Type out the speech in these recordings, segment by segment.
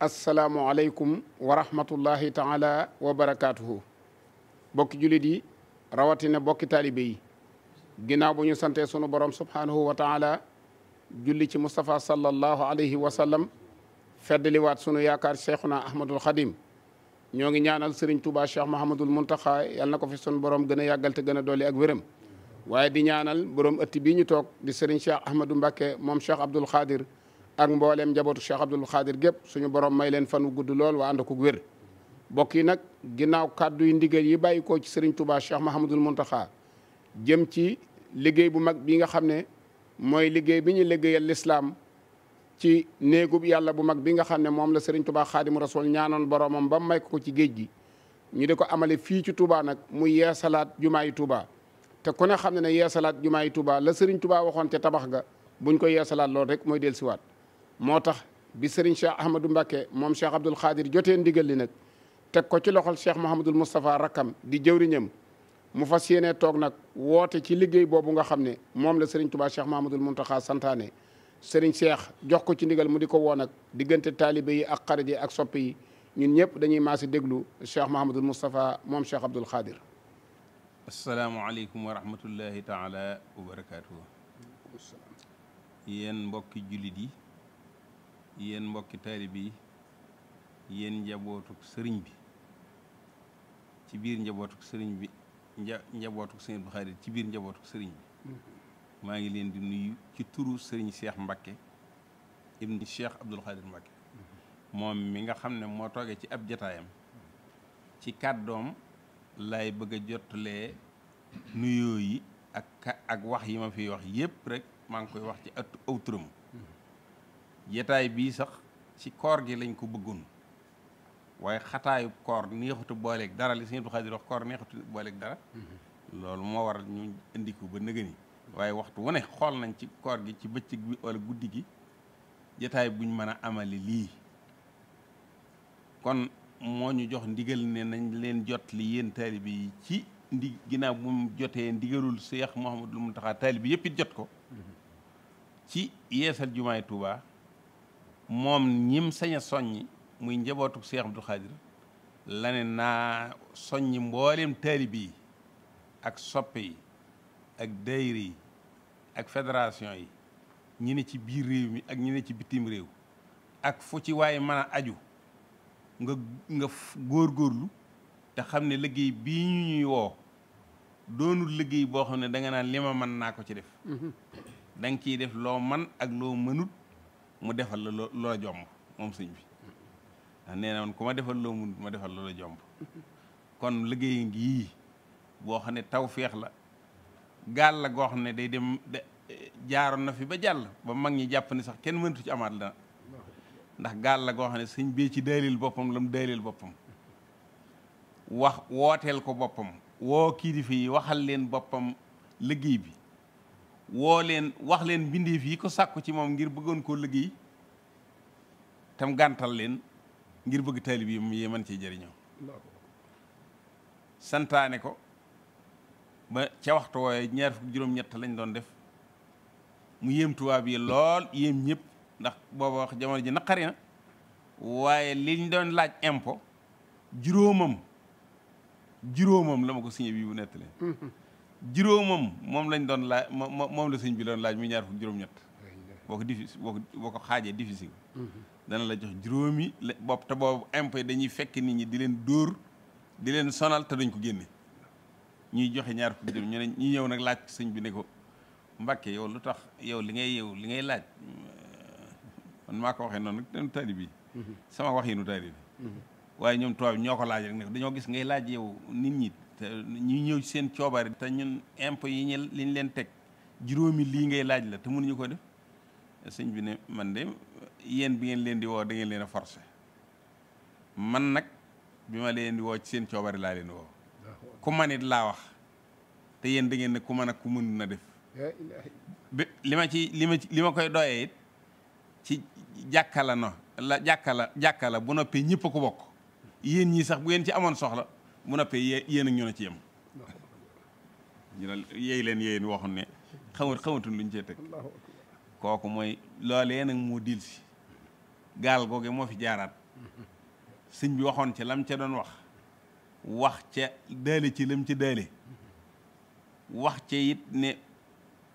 asalaamualeykum wa rahmatullahi taala wa barakaatuhu. bokki jullit yi rawatina bokki taalibe yi ginnaaw bu ñu santee sunu borom subhaanahu wa taala julli ci Moustapha sallallahu alayhi wa sallam feddliwaat sunu yaakaar cheikhuna ahmadul xadim ñoo ngi ñaanal Serigne Touba Cheikh Mahamadul Muntaxa yal na ko fi sunu borom gën a yàggal te gën a dolli ak wéram waaye di ñaanal borom ëtt bii ñu toog di Serigne Cheikh Ahmadou Mbacké moom Cheikh Abdoul Khadir ak mbooleem njabootu Cheikh Abdoul Khadir gépp suñu borom may leen fan wu gudd lool waa ànd ko wér. mbokk yi nag ginnaaw kàddu yu ndigal yi bàyyi ko ci Serigne Touba Cheikh Mahamadul Muntaxa jëm ci liggéey bu mag bi nga xam ne mooy liggéey bi ñu liggéeyal lislaam ci néegub yàlla bu mag bi nga xam ne moom la Serigne Touba Xaadimu Rasuul ñaanoon boromam ba may ko ci géej gi ñu di ko amale fii ci Touba nag muy yeesalaat jumaayi Touba te ku ne xam ne ne yeesalaat jumaayi Touba la Serigne Touba waxoon ca tabax ga buñ ko yeesalaat loolu rek mooy dellusiwaat moo tax bi Serigne Cheikh Ahmadou Mbacké moom Cheikh Abdoul Khadir jotee ndigal li nag teg ko ci loxol Cheikh Mouhamadul Moustapha rakkam di jëwriñam mu fas yéenee toog nag woote ci liggéey boobu nga xam ne moom la Serigne Touba Cheikh Mouhamadul Mountakha santaane Serigne Cheikh jox ko ci ndigal mu di ko woo nag diggante taalibe yi ak xarit yi ak soppe yi ñun ñëpp dañuy maasi déglu Cheikh Mouhamadul Moustapha moom Cheikh Abdoul Khadir. asalaamualeykum wa rahmatullahi taala wa barakaatuhu. yéen mbokki jullit yi yéen mbokki taalibe yi yéen njabootuk sëriñ bi ci biir njabootuk sëriñ bi njabootuk sëriñ Abdou Khadir ci biir njabootuk sëriñ bi maa ngi leen di nuyu ci turu sëriñ Cheikh Mbacké ibn Cheikh Abdoul Khadir Mbacké moom mi nga xam ne moo toogee ci ab jataayam ci kàddoom lay bëgg a jottalee nuyoo yi ak wax yi ma fi wax yépp rek maa ngi koy wax ci aw turam jataay bii sax ci koor gi lañ ko bëggoon waaye xataayu koor neexutu booleeg dara li Sëriñ Abdou Khadir wax koor neexutu booleeg dara loolu moo waral ñu indi ko ba nëgëni waaye waxtu wu ne xool nañ ci koor gi ci bëccëg bi wala guddi gi jataay buñ mën a amali lii kon moo ñu jox ndigal ne nañ leen jot li yéen taalibe yi ci ginnaaw bu mu jotee ndigalul Cheikh Mouhamadul Mountakha taalibe yëpp it jot ko ci yeesal jumaay Touba moom ñim sañ a soññi muy njabootu Cheikh Abdoul Khadir la ne naa soññi mbooleem taalibe yi ak soppe yi ak daayira yi ak fédération yi ñi ne ci biir réew mi ak ñi ne ci bitim réew ak fu ci waaye mën a aju nga góorgóorlu te xam ne liggéey bii ñu ñuy woo doonul liggéey boo xam ne da nga naan li ma mën naa ko ci def da nga ciy def loo man ak loo mënut mu defal la loola jomb moom sëñ bi ndax nee na woon ku ma defal loo mënut ma defal loola jomb kon liggéey ngi boo xam ne tawféex la gaal la goo xam ne day dem jaaroon na fi ba jàll ba mag ñi jàpp ne sax kenn mënatu ci amaat la ndax gaal la goo xam ne sëñ bee ci daalil boppam la mu daalil boppam wax wooteel ko boppam woo kilifa yi waxal leen boppam liggéey bi woo leen wax leen mbindeef yi ko sàkku ci moom ngir bëggoon koo liggéey tam gàntal leen ngir bëgg taalib yi mën cee jëriñoo santaane ko ba ca waxtu wooye 27 lañ doon def mu yéem tubaab yi lool yéem ñëpp ndax booba wax jamono ji naqari na waaye liñ doon laaj impôt juróomam la ma ko signé bi bu nettalee juróomam moom lañ doon laaj moom la sëñ bi doon laaj muy 27 boo ko xaajee difficile dana la jox juróomi bopp te boobu impôt dañuy fekk nit ñi di leen dóor di leen sonal te duñ ko génne ñuy joxe 20 dërëm ñu ne ñi ñëw nag laaj sëñ bi ne ko Mbàkke yow lu tax yow li ngay laaj man maa ko waxee noonu nag taalibe bi sama wax yi nu taalibe bi waaye ñoom tubaab ñoo ko laaj rek ne dañoo gis ngay laaj yow nit ñi te ñuy ñëw ci seen coobare te ñun impôt yi liñ leen teg juróomi lii ngay laaj la te mënuñu ko def sëñ bi ne man de yéen bi ngeen leen di woo da ngeen leen a forcé man nag bi ma leen di woo ci seen coobare laa leen woo ku manit laa wax te yéen da ngeen ne ku mën ak ku mën na def li ma koy doyee it ci jàkka la bu noppee ñëpp a ko bokk yéen ñii sax bu ngeen ci amoon soxla bu noppee yéen ak ñu ne ci yem ñu ne yéen waxoon ne xamatuñ luñ cee teg kooku mooy loolee nag moo dil si gaal googe moo fi jaaraat sëñ bi waxoon ca lam ca doon wax ca daale ci lam ca daale wax ca it ne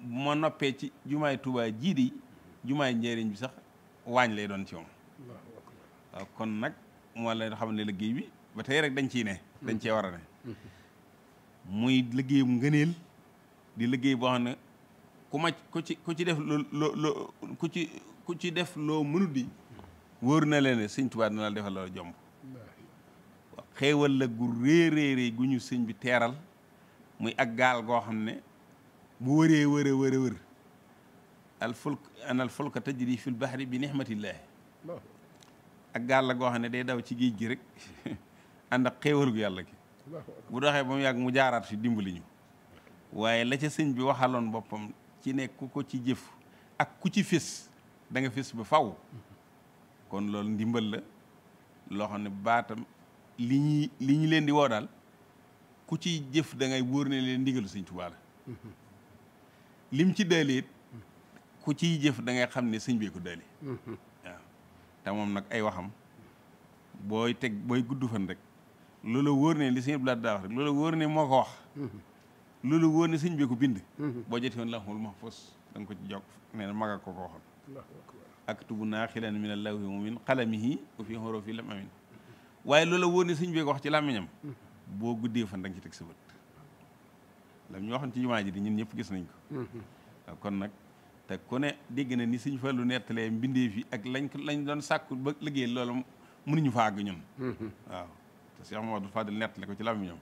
ma noppee ci jumaay Tuubaa jii di jumaay njëriñ bi sax waañ lay doon ci moom waaw kon nag moo lay xam ne liggéey bi ba tey rek dañ ciy ne dañ cee war a ne muy liggéeyum ngëneel di liggéey boo xam ne ku ci def loo ku ci def loo mënut di wóor na leen ne sëñ Tuubaa dina la defal loo jomb waaw xéewal la gu réeréeré gu ñu sëñ bi teeral muy ak gaal goo xam ne bu wëree wër al fulka tajri fil bahri bi nihmatillahi ak gaal la goo xam ne day daw ci géej gi rek ànd ak xéewal gu yàlla gi bu doxee ba mu yàgg mu jaaraat fi dimbali ñu waaye la ca sëñ bi waxaloon boppam ci ne ku ko ci jëf ak ku ci fés da nga fés ba faw kon loolu ndimbal la loo xam ne baatam li ñu leen di woo daal ku ci jëf da ngay wóor ne leen ndigalu sëñ Tuubaa la lim ci daaleet ku ciy jëf da ngay xam ne sëñ bee ko daale waaw te moom nag ay waxam booy gudd fan rek loola wóor ne li sëñ Abdou Lahad daa wax rek loola wóor ne moo ko wax loola wóor ne sëñ bee ko bind boo joti woon Lawhul Mahfuus da nga ko ci jokk nee na maga ko waxoon aktubu naaxilan min allawhi wa min qalamihi wa fi hurufi lam amin waaye loola wóor ne sëñ bee ko wax ci làmmiñam boo guddee fan da nga ci teg sa bët lam ñu waxoon ci jumaa ji di ñun ñëpp gis nañ ko waaw kon nag te ku ne dégg na ni sëñ Fallu nettalee mbindee fi ak lañ doon sàkku ba liggéey loolu mënuñu fa àgg ñun waaw te Cheikh Mamadou Fadil nettale ko ci làmmiñam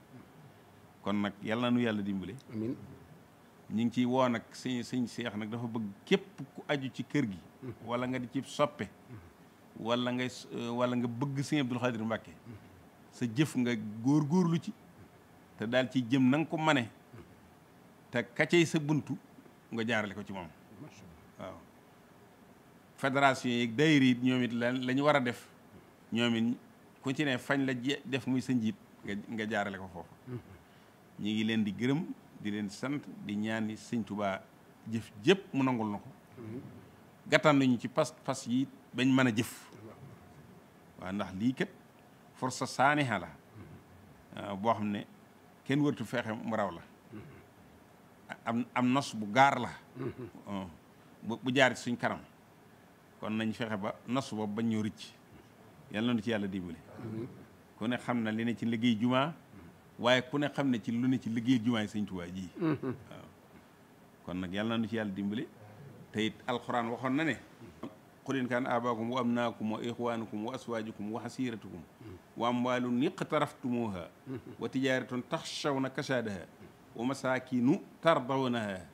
kon nag yàlla na nu yàlla dimbale amiin ñu ngi ciy woo nag sëñ Cheikh nag dafa bëgg képp ku aju ci kër gi wala nga di ci soppe wala nga bëgg sëñ Abdul Xaadir Mbàkke sa jëf nga góorgóorlu ci te daal ci jëm na nga ko mane te kacey sa buntu nga jaarale ko ci moom waaw fédération yi daayira yi ñoom it la ñu war a def ñoom it ku ci ne fañ la def muy sa njiit nga jaarale ko foofu ñi ngi leen di gërëm di leen sant di ñaani sëñ Tuubaa jëf jëpp mu nangul na ko gàttan nañu ci pas yi bañ mën a jëf waaw ndax lii kat force saaniha la boo xam ne kenn wërtu fexe mu raw la am nos bu gaar la bu jaar ci suñ kanam kon nañ fexe ba nos boobu bañ ñoo rëcc yàlla na ci yàlla dimbali ku ne xam na li ne ci liggéey jumaa waaye ku ne xam ne ci lu ne ci liggéey jumaa yi sëñ Tuubaa ji waaw kon nag yàlla na ci yàlla dimbali te it alxuraan waxoon na ne qul in kaana aabaakum wa abnaakum wa ixwaanukum wa aswaajukum wa xasiiratukum wa amwaalun iqtaraftumuuha wa tijaaratun taxshawna kasaadaha wa masaakinu tardawnaha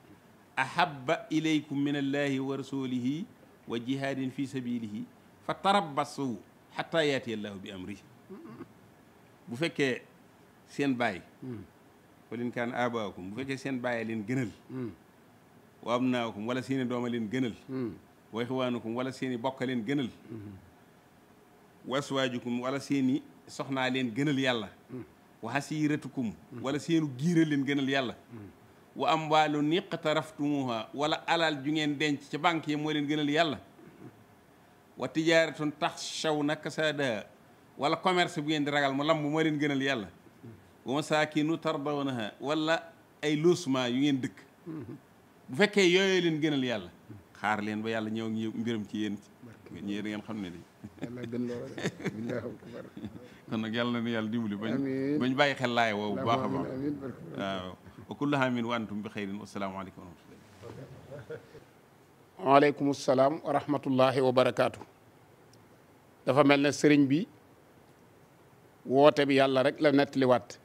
ahabba ilaykum min allahi wa rasulihi wa jihaadin fi sabilihi fa tarabbasu xataa yaati allahu bi amri bu fekkee seen baay qul in kaana aabaakum bu fekkee seen baay leen gënal wa abnaakum wala seeni dooma leen gënal wa ixwaanukum wala seeni bokka leen gënal wa aswaajukum wala seeni soxnaa leen gënal yàlla wa xasiiratukum wala seenu giira leen gënal yàlla wa amwaalun iqtaraftumuha wala alal ju ngeen denc ca banque yi moo leen gënal yàlla wa tijaaratun taxshawna kasaadaha wala commerce bu ngeen di ragal mu lamb moo leen gënal yàlla wa masaakinu tardawnaha wala ay logement yu ngeen dëkk bu fekkee yooyu leen gënal yàlla xaar leen ba yàlla ñëw ak mbiram ci yéen ñi da ngeen xam ne de kon nag yàlla na yàlla dimbali bañ bàyyi xel laay woowu bu baax a baax waaw wa kullu aamin wa antum bi xayrin wassalaamu aleykum wa rahmatullahi waaleykum salaam wa rahmatullahi wa barakaatu. dafa mel ne sëriñ bi woote bi yàlla rek la nettaliwaat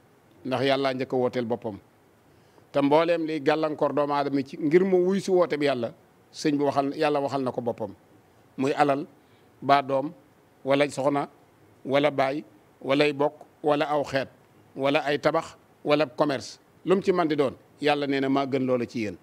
ndax yàlla njëkk a wooteel boppam te mbooleem liy gàllankoor doomu aadama ci ngir mu wuy si woote bi yàlla sëñ bi yàlla waxal na ko boppam muy alal baa doom wala soxna wala baay walay bokk wala aw xeet wala ay tabax wala commerce lu mu ci man di doon yàlla nee na maa gën loola ci yéen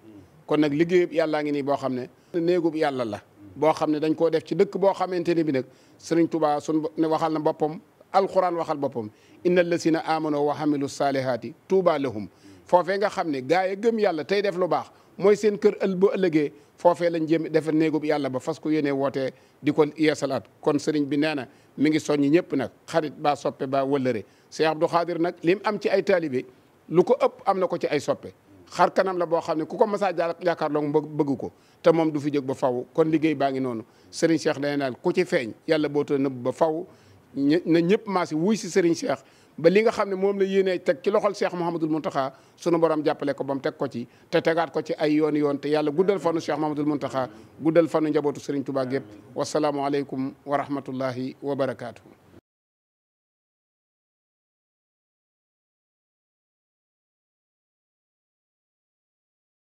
kon nag liggéeyub yàllaa ngi nii boo xam ne néegub yàlla la boo xam ne dañ koo def ci dëkk boo xamante ne bi nag sëriñ Tuubaa sun ne waxal na boppam alquran waxal boppam inna allasina amano wa hamilu saalihaati tuuba lahum foofee nga xam ne gaa yi gëm yàlla tey def lu baax mooy seen kër bu ëllëgee foofee lañ jëm defe néegub yàlla ba fas ko yéenee wootee di ko yeesalaat kon sëriñ bi nee na mi ngi soññi ñëpp nag xarit baa soppe baa wëllëre Cheikh Abdou Khadir nag lim am ci ay taalibe lu ko ëpp am na ko ci ay soppe xar kanam la boo xam ne ku ko masaa jàkkaarloo bëgg ko te moom du fi jóg ba faw kon liggéey baa ngi noonu Serigne Cheikh day naan ku ci feeñ yàlla boo too nëbb ba faw na ñëpp maasi wuy si Serigne Cheikh ba li nga xam ne moom la yéenee teg ci loxol Cheikh Mouhamadoul Mountakha sunu borom jàppale ko ba mu teg ko ci te tegaat ko ci ay yoon te yàlla guddal fanu Cheikh Mouhamadoul Mountakha guddal fanu njabootu Serigne Touba gépp wasalaamualeykum wa rahmatullahi wa barakaatu.